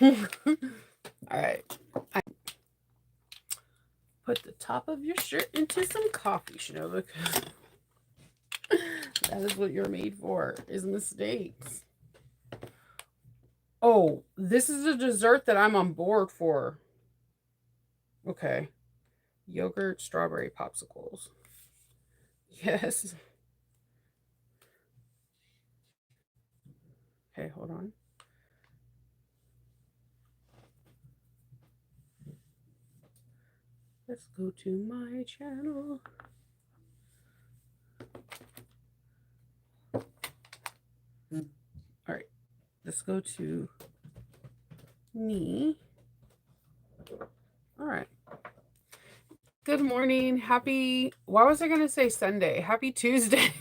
All right. I put the top of your shirt into some coffee, Shinova. That is what you're made for, is mistakes. Oh, this is a dessert that I'm on board for. Okay. Yogurt, strawberry popsicles. Yes. Okay, hold on. Let's go to my channel. All right. Let's go to me. All right. Good morning. Happy, why was I going to say Sunday? Happy Tuesday.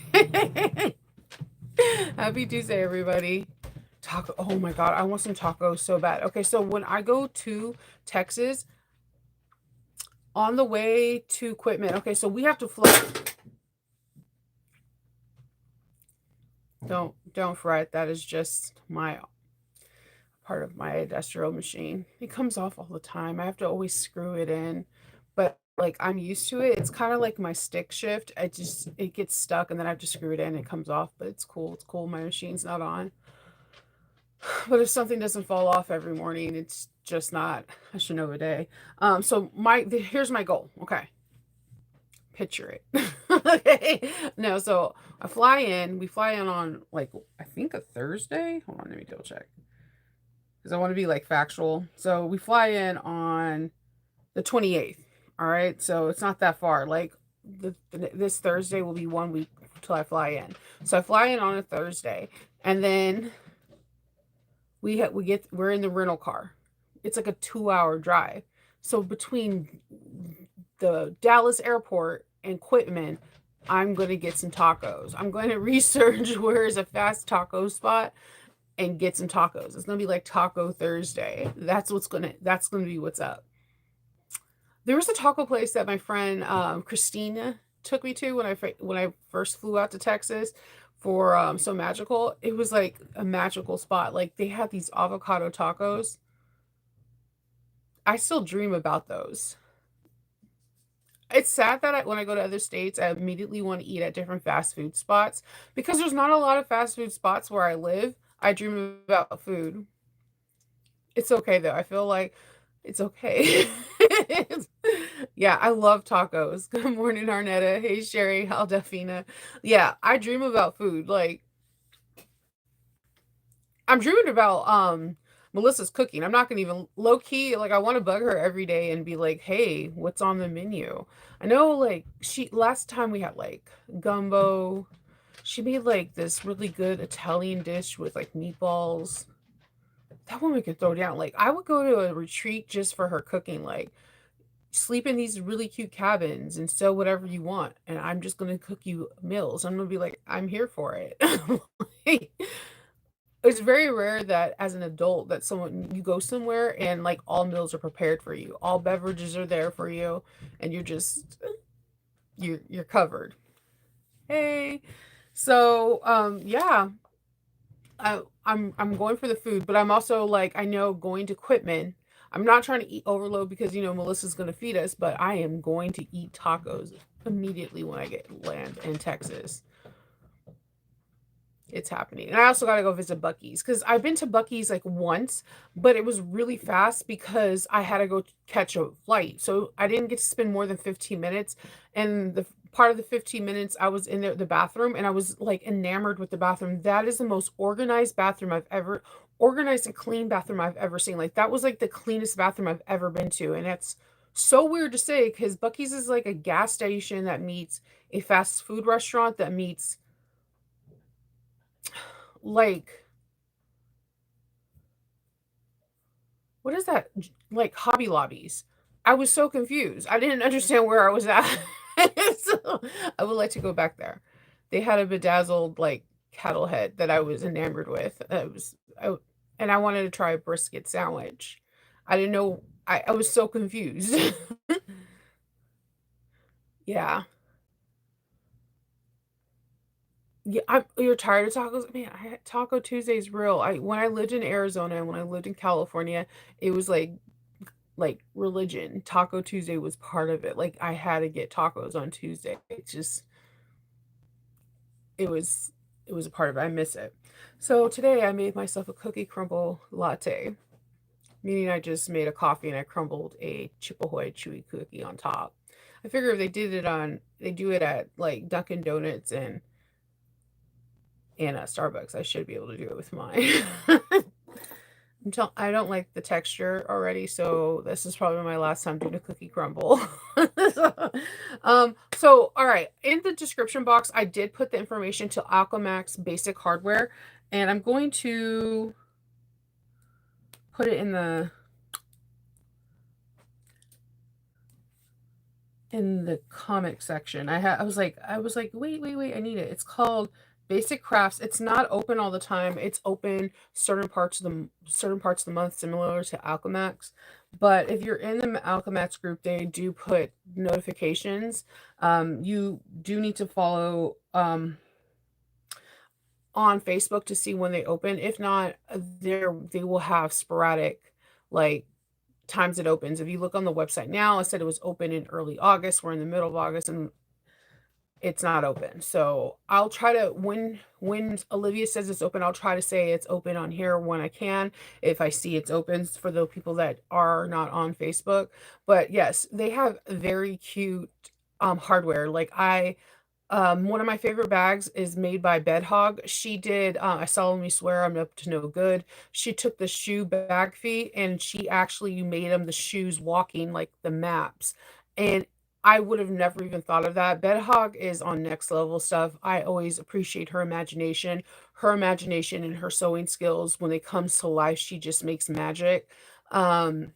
Happy Tuesday, everybody. Taco. Oh my God. I want some tacos so bad. Okay. So when I go to Texas, on the way to equipment, okay, so we have to fly. Don't fret. That is just my part of my industrial machine. It comes off all the time. I have to always screw it in. But like I'm used to it. It's kind of like my stick shift. It gets stuck and then I have to screw it in. It comes off, but it's cool. It's cool. My machine's not on. But if something doesn't fall off every morning, it's just not a Shinova day. So here's my goal. Okay. Picture it. Okay. No, so I fly in. We fly in on like I think a Thursday. Hold on, let me double check. Because I want to be like factual. So we fly in on the 28th. All right. So it's not that far. Like this Thursday will be 1 week till I fly in. So I fly in on a Thursday, and then we're in the rental car. It's like a 2-hour drive. So between the Dallas airport and Quitman, I'm going to get some tacos. I'm going to research where is a fast taco spot and get some tacos. It's going to be like Taco Thursday. That's going to be what's up. There was a taco place that my friend Christina took me to when I first flew out to Texas for So Magical. It was like a magical spot. Like they had these avocado tacos. I still dream about those. It's sad that when I go to other states, I immediately want to eat at different fast food spots because there's not a lot of fast food spots where I live. I dream about food. It's okay though. I feel like it's okay. Yeah, I love tacos. Good morning, Arnetta. Hey, Sherry. How Delphina. Yeah, I dream about food. Like I'm dreaming about Melissa's cooking. I'm not gonna even low key like I want to bug her every day and be like, hey, what's on the menu? I know like she last time we had like gumbo. She made like this really good Italian dish with like meatballs. That woman could throw down. Like I would go to a retreat just for her cooking. Like sleep in these really cute cabins and sew whatever you want. And I'm just gonna cook you meals. I'm gonna be like, I'm here for it. Like, it's very rare that as an adult that someone you go somewhere and like all meals are prepared for you. All beverages are there for you and you're covered. Hey. So yeah, I'm going for the food, but I'm also like I know going to Quitman. I'm not trying to eat overload because Melissa's going to feed us, but I am going to eat tacos immediately when I get land in Texas. It's happening. And I also got to go visit Buc-ee's because I've been to Buc-ee's like once, but it was really fast because I had to go catch a flight. So I didn't get to spend more than 15 minutes. And the part of the 15 minutes I was in the bathroom and I was like enamored with the bathroom. That is the most organized and clean bathroom I've ever seen. Like that was like the cleanest bathroom I've ever been to. And it's so weird to say because Buc-ee's is like a gas station that meets a fast food restaurant that meets like what is that? Like Hobby Lobbies. I was so confused. I didn't understand where I was at. So I would like to go back there. They had a bedazzled like cattle head that I was enamored with. And I wanted to try a brisket sandwich. I didn't know. I was so confused. Yeah. Yeah, you're tired of tacos? Man, Taco Tuesday's real. When I lived in Arizona and when I lived in California, it was like religion. Taco Tuesday was part of it. Like I had to get tacos on Tuesday. It was it was a part of it. I miss it. So today I made myself a cookie crumble latte, meaning I just made a coffee and I crumbled a chip ahoy chewy cookie on top. I figure if they do it at like Dunkin' Donuts and Starbucks, I should be able to do it with mine. I don't like the texture already, so this is probably my last time doing a cookie crumble. So all right, in the description box, I did put the information to Alchemats Basic Hardware, and I'm going to put it in the comic section. I was like, wait, I need it. It's called Basic Crafts. It's not open all the time. It's open certain parts of the month, similar to Alchemax. But if you're in the Alchemax group, they do put notifications. You do need to follow on Facebook to see when they open. If not, they will have sporadic like times it opens. If you look on the website now, it said it was open in early August. We're in the middle of August and it's not open. So I'll try to when Olivia says it's open, I'll try to say it's open on here when I can. If I see it's open for the people that are not on Facebook. But yes, they have very cute hardware. One of my favorite bags is made by Bedhog. She did, I solemnly swear I'm up to no good. She took the shoe bag feet and she actually made them the shoes walking like the maps. And I would have never even thought of that. Bedhog is on next level stuff. I always appreciate her imagination. Her imagination and her sewing skills, when it comes to life, she just makes magic. Um,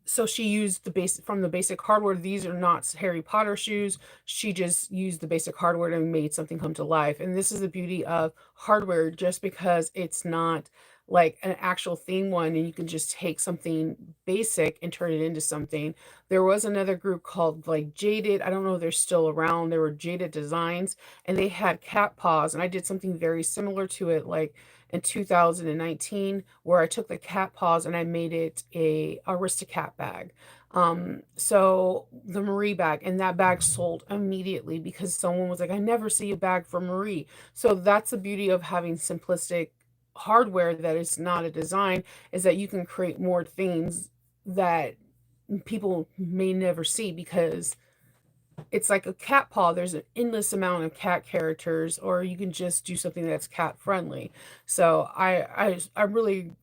so she used the basic from the basic hardware. These are not Harry Potter shoes. She just used the basic hardware and made something come to life. And this is the beauty of hardware, just because it's not like an actual theme one and you can just take something basic and turn it into something. There was another group called like Jaded. I don't know if they're still around. They were Jaded Designs and they had cat paws and I did something very similar to it like in 2019 where I took the cat paws and I made it a Aristocat bag. So the Marie bag, and that bag sold immediately because someone was like, I never see a bag for Marie. So that's the beauty of having simplistic hardware that is not a design, is that you can create more things that people may never see because it's like a cat paw. There's an endless amount of cat characters, or you can just do something that's cat friendly. So I really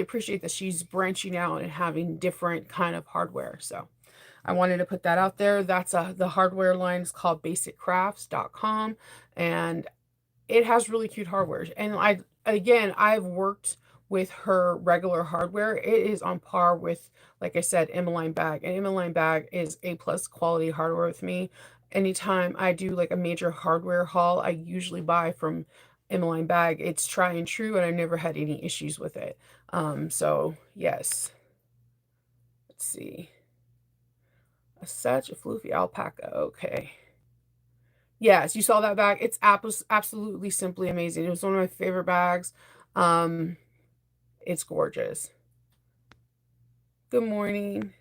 appreciate that she's branching out and having different kind of hardware. So I wanted to put that out there. The hardware line is called basiccrafts.com and it has really cute hardware. And I've worked with her regular hardware. It is on par with, like I said, Emmeline Bag. And Emmeline Bag is A plus quality hardware with me. Anytime I do like a major hardware haul, I usually buy from Emmeline Bag. It's try and true, and I never had any issues with it. So yes. Let's see. Such a floofy alpaca. Okay. Yes, you saw that bag. It's absolutely simply amazing. It was one of my favorite bags. Um, it's gorgeous. Good morning.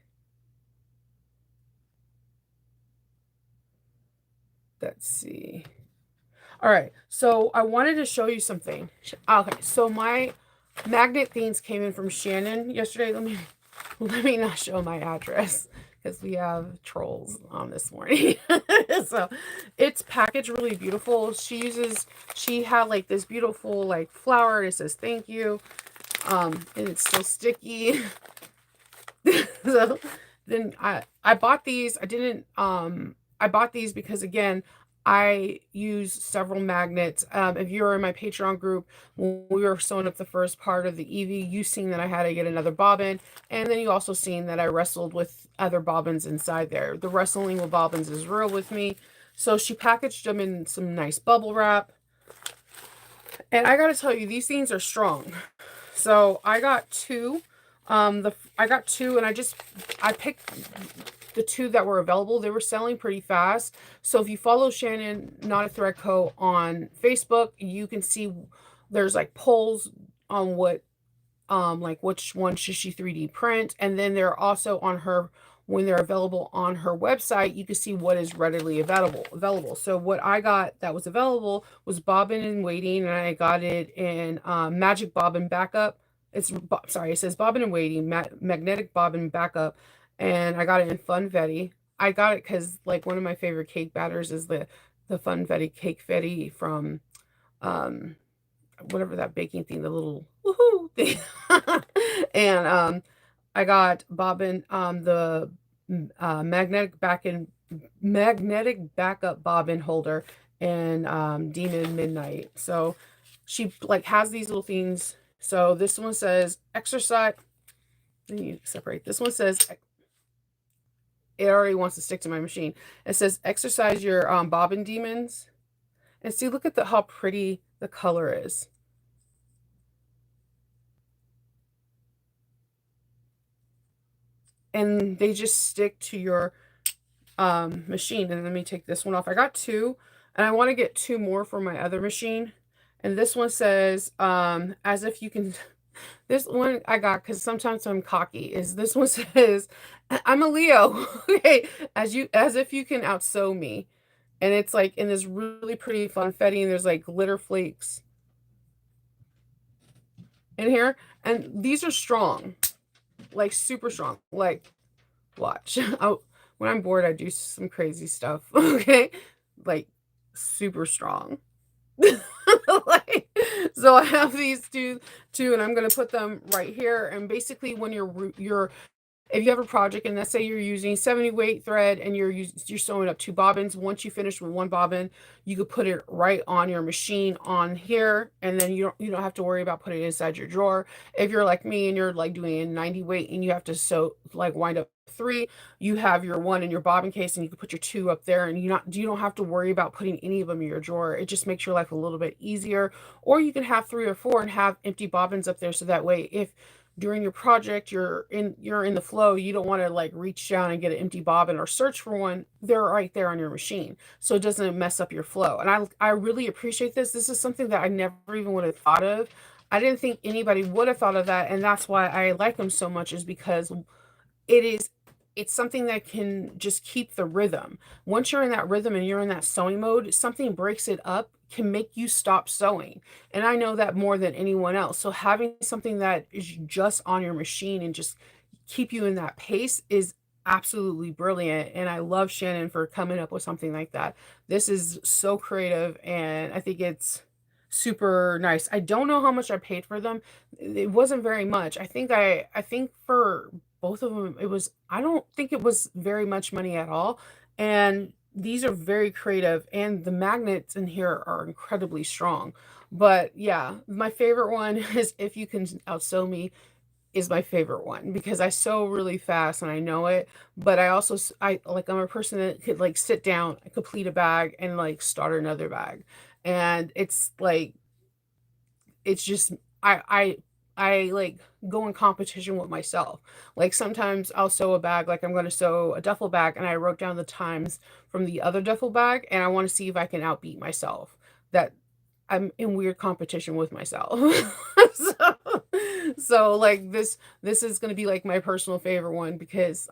Let's see. All right, so I wanted to show you something. Okay, so my magnet things came in from Shannon yesterday. Let me not show my address because we have trolls on this morning. So it's packaged really beautiful. She had like this beautiful like flower. It says thank you. And it's still sticky. So then I bought these. I bought these because again, I use several magnets. If you're in my Patreon group, when we were sewing up the first part of the Eevee, you seen that I had to get another bobbin, and then you also seen that I wrestled with other bobbins inside there. The wrestling with bobbins is real with me. So she packaged them in some nice bubble wrap. And I gotta tell you, these things are strong. So I got two. I got two, and I picked. the two that were available, they were selling pretty fast. So if you follow Shannon Not a Thread Co on Facebook, you can see there's like polls on what like which one should she 3D print, and then they're also on her, when they're available on her website, you can see what is readily available. So what I got that was available was Bobbin and Waiting, and I got it in Magic Bobbin Backup. It's sorry, it says Bobbin and Waiting, Magnetic Bobbin Backup, and I got it in Funfetti. I got it because like one of my favorite cake batters is the Funfetti Cake Fetti from um whatever that baking thing, the little woohoo thing. And I got Bobbin the magnetic backup bobbin holder and Demon Midnight. So she like has these little things. So this one says exercise. Let me separate. This one says it already wants to stick to my machine. It says exercise your bobbin demons. And see, look at how pretty the color is. And they just stick to your machine. And let me take this one off. I got two, and I want to get two more for my other machine. And this one says, as if you can, this one I got because sometimes I'm cocky, is this one says, I'm a Leo. Okay, as if you can outsew me. And it's like in this really pretty funfetti, and there's like glitter flakes in here. And these are strong, like super strong. Like, watch. When I'm bored, I do some crazy stuff. Okay, like super strong. Like, so I have these two, and I'm gonna put them right here. And basically, when you're if you have a project, and let's say you're using 70 weight thread and you're sewing up two bobbins, once you finish with one bobbin, you could put it right on your machine on here, and then you don't have to worry about putting it inside your drawer. If you're like me and you're like doing a 90 weight and you have to sew like wind up three, you have your one in your bobbin case, and you can put your two up there, and you don't have to worry about putting any of them in your drawer. It just makes your life a little bit easier. Or you can have three or four and have empty bobbins up there, so that way if during your project you're in the flow, you don't want to like reach down and get an empty bobbin or search for one, they're right there on your machine, so it doesn't mess up your flow. And I really appreciate this is something that I never even would have thought of. I didn't think anybody would have thought of that, and that's why I like them so much, is because it is it's something that can just keep the rhythm. Once you're in that rhythm and you're in that sewing mode, something breaks it up can make you stop sewing. And I know that more than anyone else. So having something that is just on your machine and just keep you in that pace is absolutely brilliant. And I love Shannon for coming up with something like that. This is so creative, and I think it's super nice. I don't know how much I paid for them. It wasn't very much. I think for both of them it was, I don't think it was very much money at all. And these are very creative, and the magnets in here are incredibly strong. But yeah, my favorite one is If You Can Outsew Me, is my favorite one because I sew really fast and I know it. But I also I'm a person that could like sit down, complete a bag, and like start another bag. And it's like, it's just, I like go in competition with myself. Like sometimes I'll sew a bag, like I'm going to sew a duffel bag, and I wrote down the times from the other duffel bag, and I want to see if I can outbeat myself. That I'm in weird competition with myself. so, so like this is going to be like my personal favorite one, because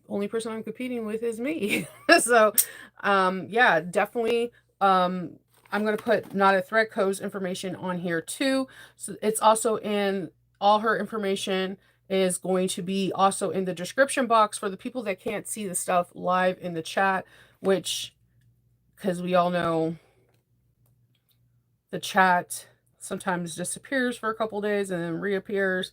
only person I'm competing with is me. So yeah, definitely I'm going to put Not a Thread Co's information on here too. So it's also in, all her information is going to be also in the description box for the people that can't see the stuff live in the chat, which, because we all know the chat sometimes disappears for a couple days and then reappears.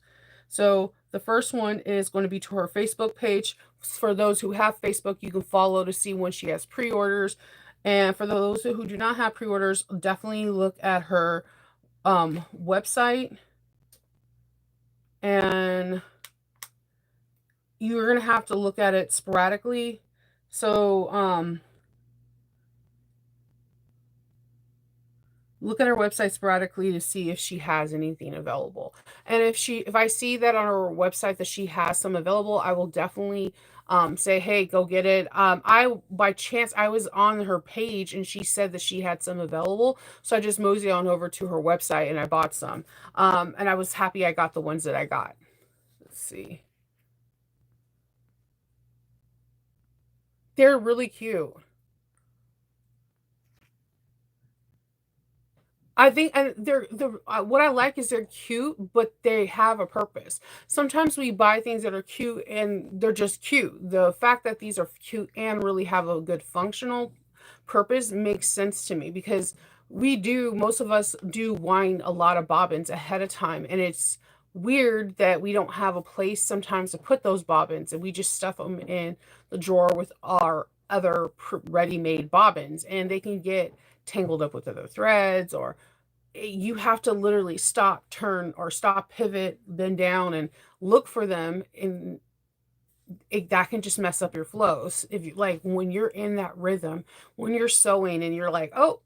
So the first one is going to be to her Facebook page. For those who have Facebook, you can follow to see when she has pre-orders. And for those who do not have pre-orders, definitely look at her website. And you're going to have to look at it sporadically. So look at her website sporadically to see if she has anything available. And if I see that on her website that she has some available, I will definitely say, hey, go get it. I by chance I was on her page and she said that she had some available, so I just moseyed on over to her website and I bought some. And I was happy I got the ones that I got. Let's see, they're really cute. I think, and they're what I like is they're cute, but they have a purpose. Sometimes we buy things that are cute and they're just cute. The fact that these are cute and really have a good functional purpose makes sense to me, because most of us do wind a lot of bobbins ahead of time, and it's weird that we don't have a place sometimes to put those bobbins and we just stuff them in the drawer with our other ready-made bobbins, and they can get tangled up with other threads, or you have to literally stop, turn, or stop, pivot, bend down, and look for them. And that can just mess up your flows. If you like, when you're in that rhythm, when you're sewing and you're like, oh,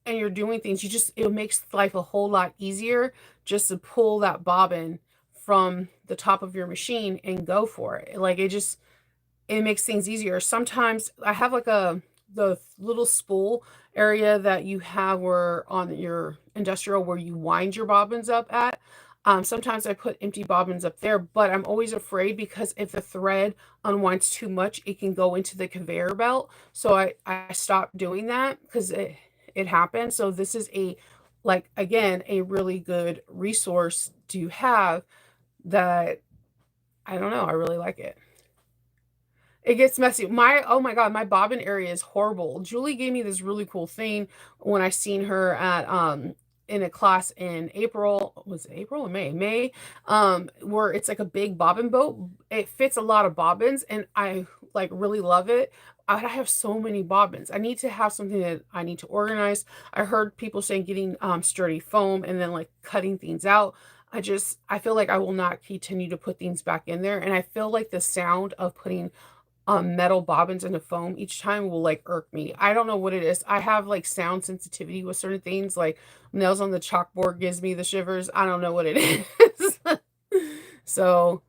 and you're doing things, it makes life a whole lot easier just to pull that bobbin from the top of your machine and go for it. Like, it makes things easier. Sometimes I have like the little spool area that you have where on your industrial where you wind your bobbins up at. Sometimes I put empty bobbins up there, but I'm always afraid because if the thread unwinds too much, it can go into the conveyor belt. So I stopped doing that because it happened. So this is like, again, a really good resource to have that, I don't know, I really like it. It gets messy. Oh my God, my bobbin area is horrible. Julie gave me this really cool thing when I seen her at in a class in April. Was it April or May? May, where it's like a big bobbin boat. It fits a lot of bobbins and I like really love it. I have so many bobbins. I need to have something that I need to organize. I heard people saying getting sturdy foam and then like cutting things out. I feel like I will not continue to put things back in there. And I feel like the sound of putting metal bobbins into foam each time will like irk me. I don't know what it is. I have like sound sensitivity with certain things, like nails on the chalkboard gives me the shivers. I don't know what it is. So,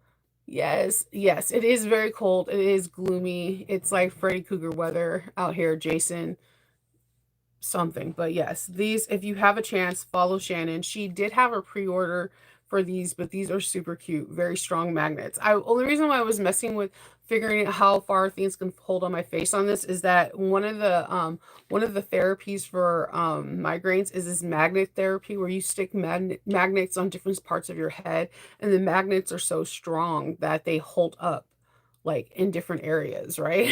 yes, yes, it is very cold. It is gloomy. It's like Freddy Cougar weather out here, Jason something. But yes, these, if you have a chance, follow Shannon. She did have a pre-order for these, but these are super cute, very strong magnets. Only reason why I was messing with figuring out how far things can hold on my face on this is that one of the therapies for migraines is this magnet therapy, where you stick magnets on different parts of your head, and the magnets are so strong that they hold up like in different areas, right?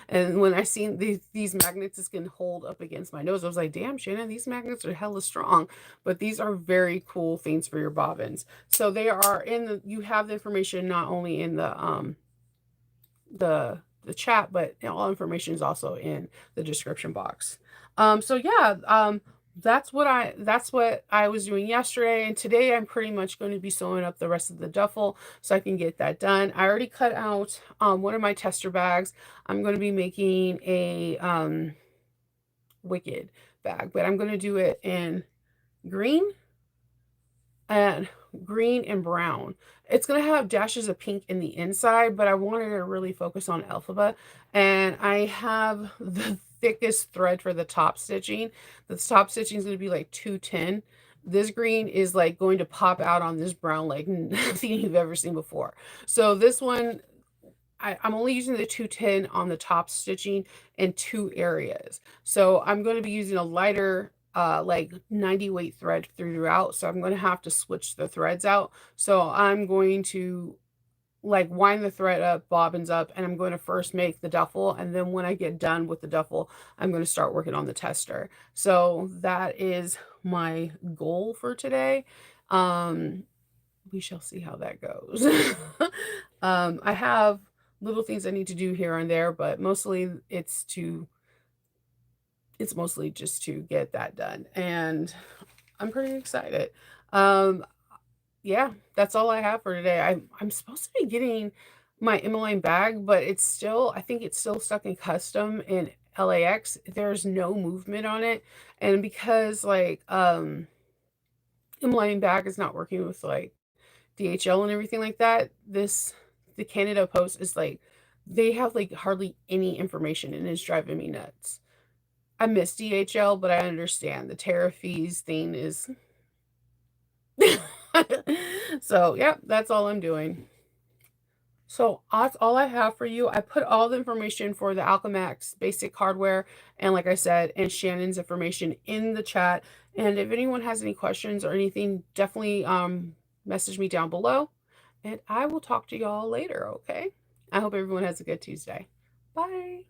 And when I seen these magnets is can hold up against my nose, I was like, damn, Shannon, these magnets are hella strong. But these are very cool things for your bobbins. So they are you have the information not only in the chat, but all information is also in the description box. So yeah, that's what I was doing yesterday, and today I'm pretty much going to be sewing up the rest of the duffel so I can get that done. I already cut out one of my tester bags. I'm going to be making a wicked bag, but I'm going to do it in green and brown. It's going to have dashes of pink in the inside, but I wanted to really focus on alphabet. And I have the thickest thread for the top stitching. The top stitching is going to be like 210. This green is like going to pop out on this brown like nothing you've ever seen before. So this one, I'm only using the 210 on the top stitching in two areas. So I'm going to be using a lighter like 90 weight thread throughout. So I'm going to have to switch the threads out. So I'm going to like wind the thread up, bobbins up, and I'm going to first make the duffel. And then when I get done with the duffel, I'm going to start working on the tester. So that is my goal for today. We shall see how that goes. I have little things I need to do here and there, but mostly it's mostly just to get that done. And I'm pretty excited. Um, yeah, that's all I have for today. I'm supposed to be getting my Emmeline bag, but I think it's still stuck in custom, and LAX, there's no movement on it. And because like inlining bag is not working with like DHL and everything like that, the Canada Post is like they have like hardly any information and it's driving me nuts. I miss DHL, but I understand the tariff fees thing is so yeah, that's all I'm doing. So that's all I have for you. I put all the information for the Alchemats Basic Hardware and like I said, and Shannon's information in the chat. And if anyone has any questions or anything, definitely message me down below. And I will talk to y'all later, okay? I hope everyone has a good Tuesday. Bye.